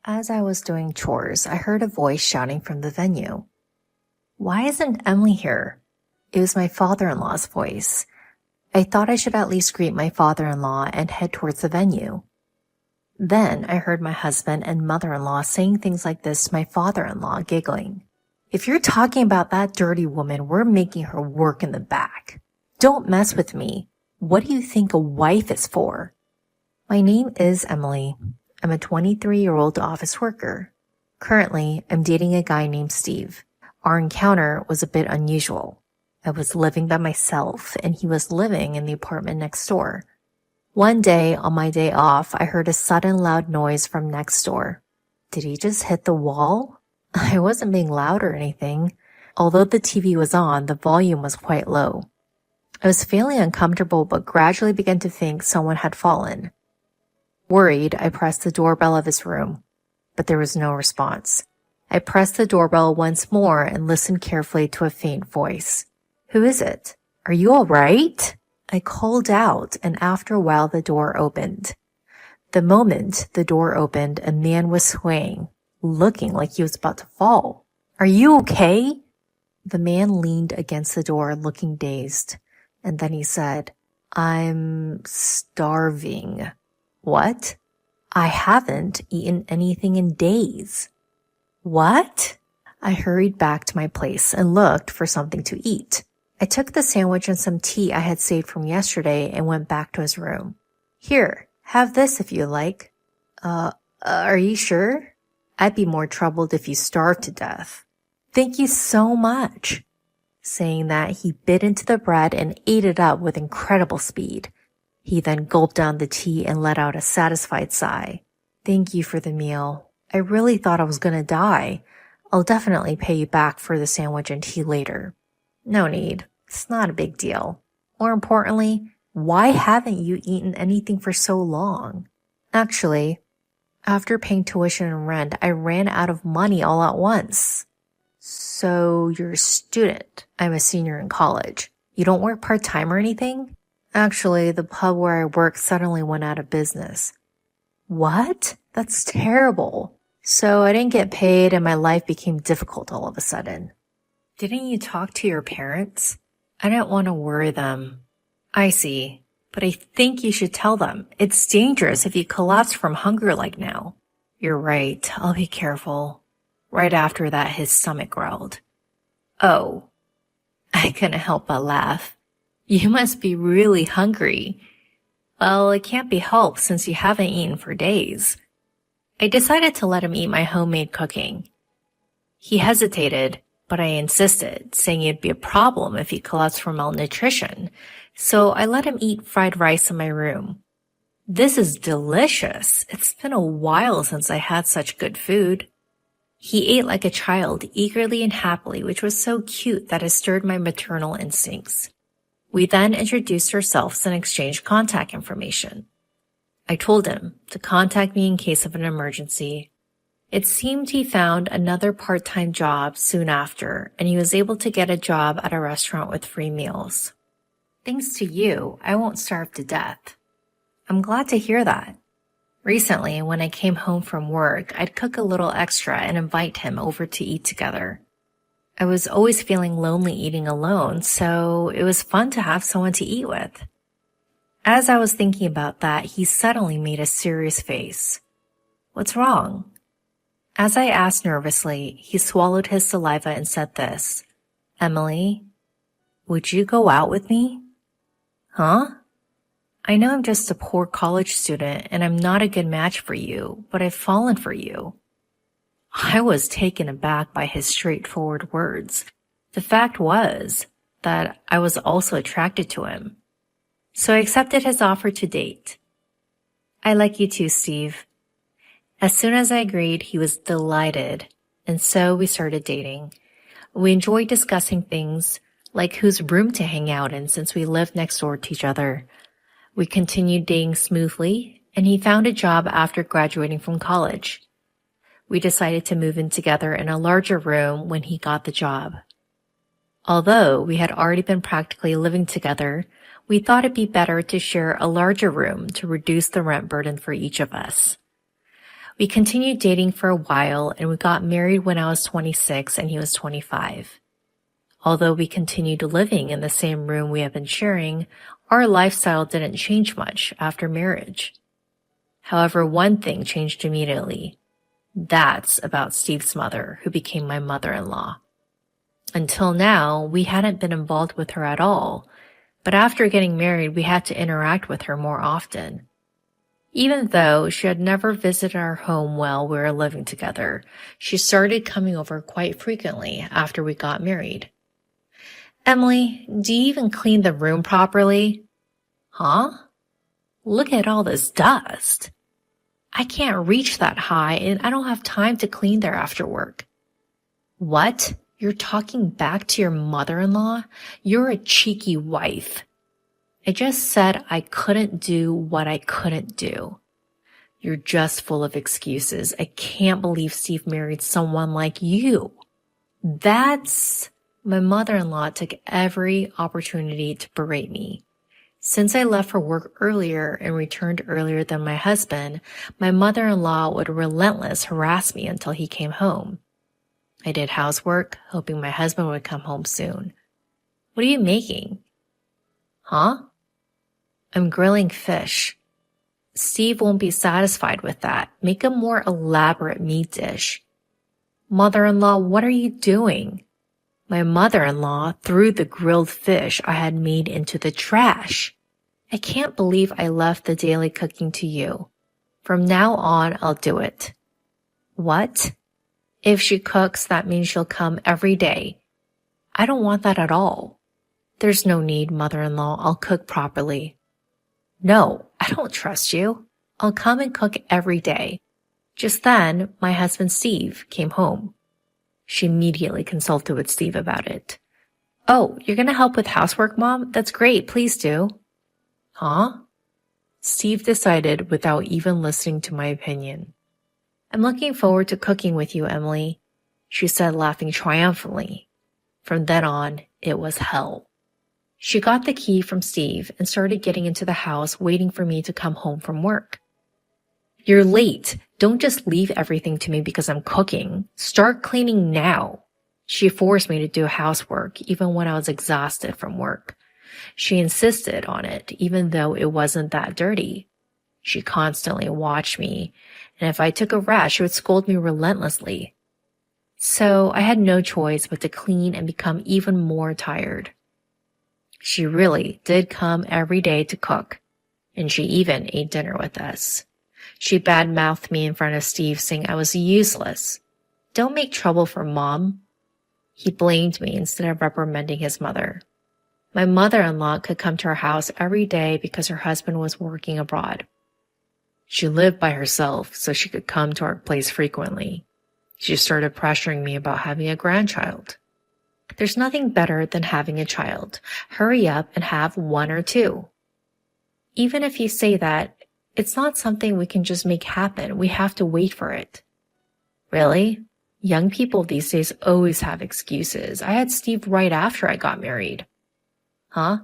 As I was doing chores, I heard a voice shouting from the venue. Why isn't Emily here? It was my father-in-law's voice. I thought I should at least greet my father-in-law and head towards the venue. Then I heard my husband and mother-in-law saying things like this to my father-in-law, giggling. If you're talking about that dirty woman, we're making her work in the back. Don't mess with me. What do you think a wife is for? My name is Emily. I'm a 23-year-old office worker. Currently, I'm dating a guy named Steve. Our encounter was a bit unusual. I was living by myself, and he was living in the apartment next door. One day, on my day off, I heard a sudden loud noise from next door. Did he just hit the wall? I wasn't being loud or anything. Although the TV was on, the volume was quite low. I was feeling uncomfortable, but gradually began to think someone had fallen. Worried, I pressed the doorbell of his room, but there was no response. I pressed the doorbell once more and listened carefully to a faint voice. Who is it? Are you all right? I called out, and after a while the door opened. The moment the door opened, a man was swaying, looking like he was about to fall. Are you okay? The man leaned against the door, looking dazed, and then he said, I'm starving. What? I haven't eaten anything in days. What? I hurried back to my place and looked for something to eat. I took the sandwich and some tea I had saved from yesterday and went back to his room. Here, have this if you like. Are you sure? I'd be more troubled if you starved to death. Thank you so much. Saying that, he bit into the bread and ate it up with incredible speed. He then gulped down the tea and let out a satisfied sigh. Thank you for the meal. I really thought I was gonna die. I'll definitely pay you back for the sandwich and tea later. No need. It's not a big deal. More importantly, why haven't you eaten anything for so long? Actually, after paying tuition and rent, I ran out of money all at once. So you're a student. I'm a senior in college. You don't work part-time or anything? Actually, the pub where I work suddenly went out of business. What? That's terrible. So I didn't get paid and my life became difficult all of a sudden. Didn't you talk to your parents? I didn't want to worry them. I see. But I think you should tell them. It's dangerous if you collapse from hunger like now. You're right. I'll be careful. Right after that, his stomach growled. Oh. I couldn't help but laugh. You must be really hungry. Well, it can't be helped since you haven't eaten for days. I decided to let him eat my homemade cooking. He hesitated, but I insisted, saying it'd be a problem if he collapsed from malnutrition, so I let him eat fried rice in my room. This is delicious. It's been a while since I had such good food. He ate like a child, eagerly and happily, which was so cute that it stirred my maternal instincts. We then introduced ourselves and exchanged contact information. I told him to contact me in case of an emergency. It seemed he found another part-time job soon after, and he was able to get a job at a restaurant with free meals. Thanks to you, I won't starve to death. I'm glad to hear that. Recently, when I came home from work, I'd cook a little extra and invite him over to eat together. I was always feeling lonely eating alone, so it was fun to have someone to eat with. As I was thinking about that, he suddenly made a serious face. What's wrong? As I asked nervously, he swallowed his saliva and said this. Emily, would you go out with me? Huh? I know I'm just a poor college student and I'm not a good match for you, but I've fallen for you. I was taken aback by his straightforward words. The fact was that I was also attracted to him. So I accepted his offer to date. I like you too, Steve. As soon as I agreed, he was delighted, and so we started dating. We enjoyed discussing things like whose room to hang out in since we lived next door to each other. We continued dating smoothly, and he found a job after graduating from college. We decided to move in together in a larger room when he got the job. Although we had already been practically living together, we thought it'd be better to share a larger room to reduce the rent burden for each of us. We continued dating for a while and we got married when I was 26 and he was 25. Although we continued living in the same room we had been sharing, our lifestyle didn't change much after marriage. However, one thing changed immediately. That's about Steve's mother, who became my mother-in-law. Until now, we hadn't been involved with her at all, but after getting married, we had to interact with her more often. Even though she had never visited our home while we were living together, she started coming over quite frequently after we got married. Emily, do you even clean the room properly? Huh? Look at all this dust. I can't reach that high and I don't have time to clean there after work. What? You're talking back to your mother-in-law? You're a cheeky wife. I just said I couldn't do what I couldn't do. You're just full of excuses. I can't believe Steve married someone like you. My mother-in-law took every opportunity to berate me. Since I left for work earlier and returned earlier than my husband, my mother-in-law would relentlessly harass me until he came home. I did housework, hoping my husband would come home soon. What are you making? Huh? I'm grilling fish. Steve won't be satisfied with that. Make a more elaborate meat dish. Mother-in-law, what are you doing? My mother-in-law threw the grilled fish I had made into the trash. I can't believe I left the daily cooking to you. From now on, I'll do it. What? If she cooks, that means she'll come every day. I don't want that at all. There's no need, mother-in-law. I'll cook properly. No, I don't trust you. I'll come and cook every day. Just then, my husband Steve came home. She immediately consulted with Steve about it. Oh, you're going to help with housework, Mom? That's great. Please do. Huh? Steve decided without even listening to my opinion. I'm looking forward to cooking with you, Emily, she said, laughing triumphantly. From then on, it was hell. She got the key from Steve and started getting into the house, waiting for me to come home from work. You're late. Don't just leave everything to me because I'm cooking. Start cleaning now. She forced me to do housework even when I was exhausted from work. She insisted on it even though it wasn't that dirty. She constantly watched me, and if I took a rest, she would scold me relentlessly. So I had no choice but to clean and become even more tired. She really did come every day to cook, and she even ate dinner with us. She badmouthed me in front of Steve, saying I was useless. Don't make trouble for Mom. He blamed me instead of reprimanding his mother. My mother-in-law could come to our house every day because her husband was working abroad. She lived by herself, so she could come to our place frequently. She started pressuring me about having a grandchild. There's nothing better than having a child. Hurry up and have one or two. Even if you say that, it's not something we can just make happen. We have to wait for it. Really? Young people these days always have excuses. I had Steve right after I got married. Huh?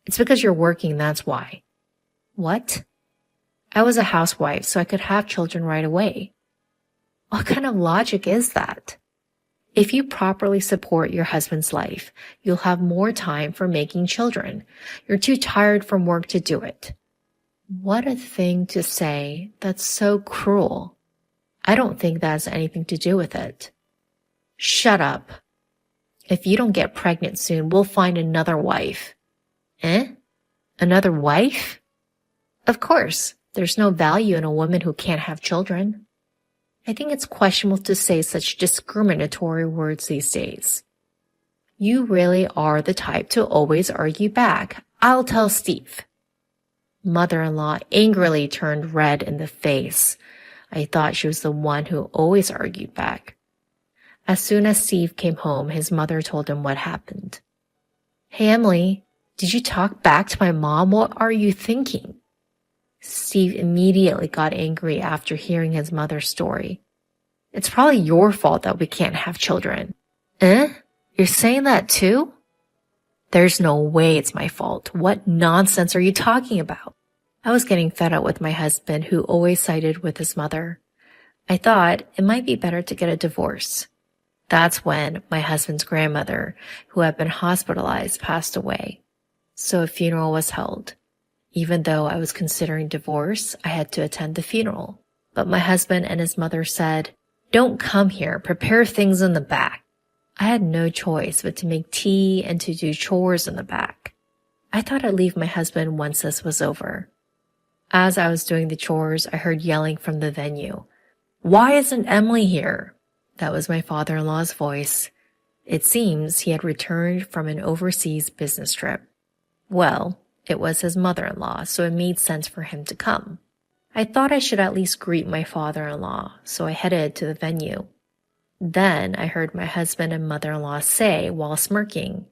It's because you're working, that's why. What? I was a housewife, so I could have children right away. What kind of logic is that? If you properly support your husband's life, you'll have more time for making children. You're too tired from work to do it. What a thing to say. That's so cruel. I don't think that has anything to do with it. Shut up. If you don't get pregnant soon, we'll find another wife. Eh? Another wife? Of course. There's no value in a woman who can't have children. I think it's questionable to say such discriminatory words these days. You really are the type to always argue back. I'll tell Steve. Mother-in-law angrily turned red in the face. I thought she was the one who always argued back. As soon as Steve came home, his mother told him what happened. Hey, Emily, did you talk back to my mom? What are you thinking? Steve immediately got angry after hearing his mother's story. It's probably your fault that we can't have children. Eh? You're saying that too? There's no way it's my fault. What nonsense are you talking about? I was getting fed up with my husband, who always sided with his mother. I thought it might be better to get a divorce. That's when my husband's grandmother, who had been hospitalized, passed away. So a funeral was held. Even though I was considering divorce, I had to attend the funeral. But my husband and his mother said, "Don't come here, prepare things in the back." I had no choice but to make tea and to do chores in the back. I thought I'd leave my husband once this was over. As I was doing the chores, I heard yelling from the venue. "Why isn't Emily here?" That was my father-in-law's voice. It seems he had returned from an overseas business trip. Well, it was his mother-in-law, so it made sense for him to come. I thought I should at least greet my father-in-law, so I headed to the venue. Then I heard my husband and mother-in-law say while smirking,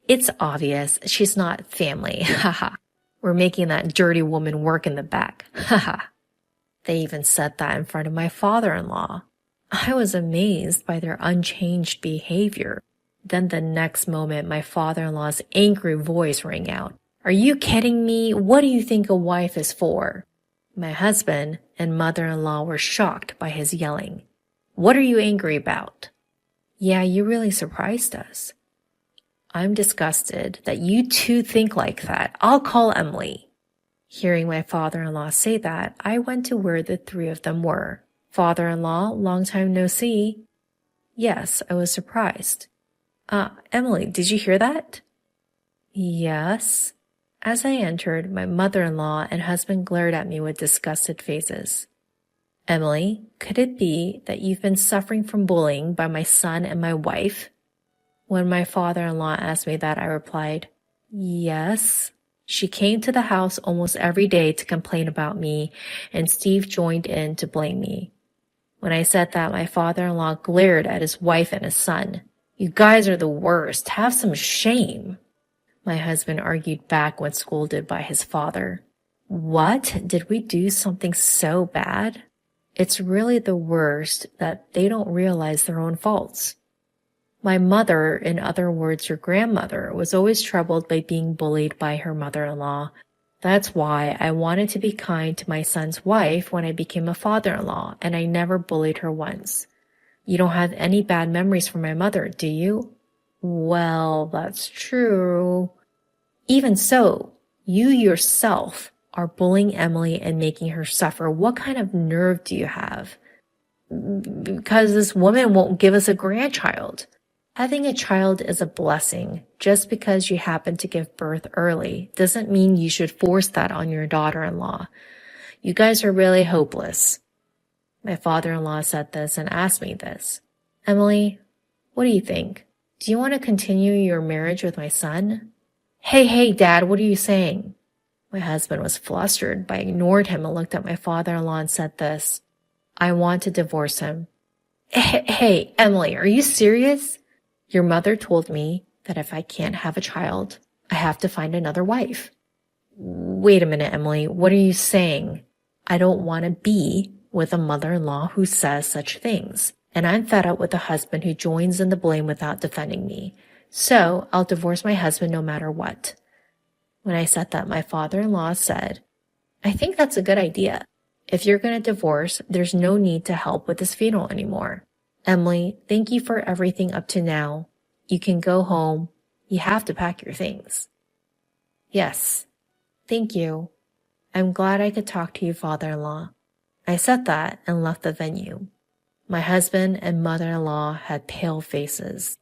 "It's obvious she's not family, haha. We're making that dirty woman work in the back, haha." They even said that in front of my father-in-law. I was amazed by their unchanged behavior. Then the next moment, my father-in-law's angry voice rang out. "Are you kidding me? What do you think a wife is for?" My husband and mother-in-law were shocked by his yelling. "What are you angry about?" "Yeah, you really surprised us." "I'm disgusted that you two think like that. I'll call Emily." Hearing my father-in-law say that, I went to where the three of them were. "Father-in-law, long time no see." Yes, I was surprised. Emily, did you hear that?" "Yes." As I entered, my mother-in-law and husband glared at me with disgusted faces. "Emily, could it be that you've been suffering from bullying by my son and my wife?" When my father-in-law asked me that, I replied, "Yes." She came to the house almost every day to complain about me, and Steve joined in to blame me. When I said that, my father-in-law glared at his wife and his son. "You guys are the worst. Have some shame." My husband argued back when scolded by his father. "What? Did we do something so bad?" It's really the worst that they don't realize their own faults. My mother, in other words your grandmother, was always troubled by being bullied by her mother-in-law. That's why I wanted to be kind to my son's wife when I became a father-in-law, and I never bullied her once. You don't have any bad memories from my mother, do you? Well, that's true. Even so, you yourself are bullying Emily and making her suffer. What kind of nerve do you have? Because this woman won't give us a grandchild. Having a child is a blessing. Just because you happen to give birth early doesn't mean you should force that on your daughter-in-law. You guys are really hopeless. My father-in-law said this and asked me this. "Emily, what do you think? Do you want to continue your marriage with my son?" Hey, Dad, what are you saying?" My husband was flustered, but I ignored him and looked at my father-in-law and said this. "I want to divorce him." Hey, Emily, are you serious? Your mother told me that if I can't have a child, I have to find another wife. Wait a minute, Emily, what are you saying? I don't want to be with a mother-in-law who says such things, and I'm fed up with a husband who joins in the blame without defending me. So I'll divorce my husband no matter what. When I said that, my father-in-law said, "I think that's a good idea. If you're going to divorce, there's no need to help with this funeral anymore. Emily, thank you for everything up to now. You can go home. You have to pack your things." "Yes, thank you. I'm glad I could talk to you, father-in-law." I said that and left the venue. My husband and mother-in-law had pale faces,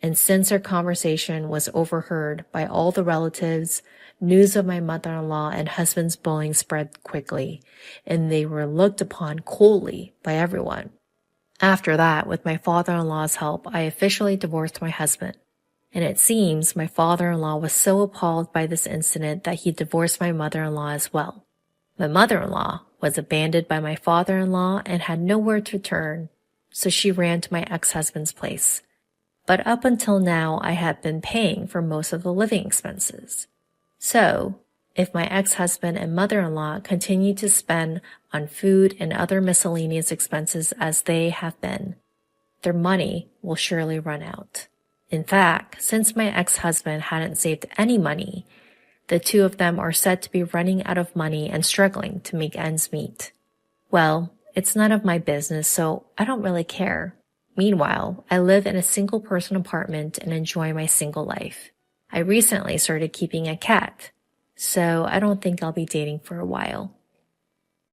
and since our conversation was overheard by all the relatives, news of my mother-in-law and husband's bullying spread quickly, and they were looked upon coldly by everyone. After that, with my father-in-law's help, I officially divorced my husband. And it seems my father-in-law was so appalled by this incident that he divorced my mother-in-law as well. My mother-in-law was abandoned by my father-in-law and had nowhere to turn, so she ran to my ex-husband's place. But up until now, I had been paying for most of the living expenses. So, if my ex-husband and mother-in-law continue to spend on food and other miscellaneous expenses as they have been, their money will surely run out. In fact, since my ex-husband hadn't saved any money, the two of them are said to be running out of money and struggling to make ends meet. Well, It's none of my business, so I don't really care. Meanwhile, I live in a single-person apartment and enjoy my single life. I recently started keeping a cat, so I don't think I'll be dating for a while.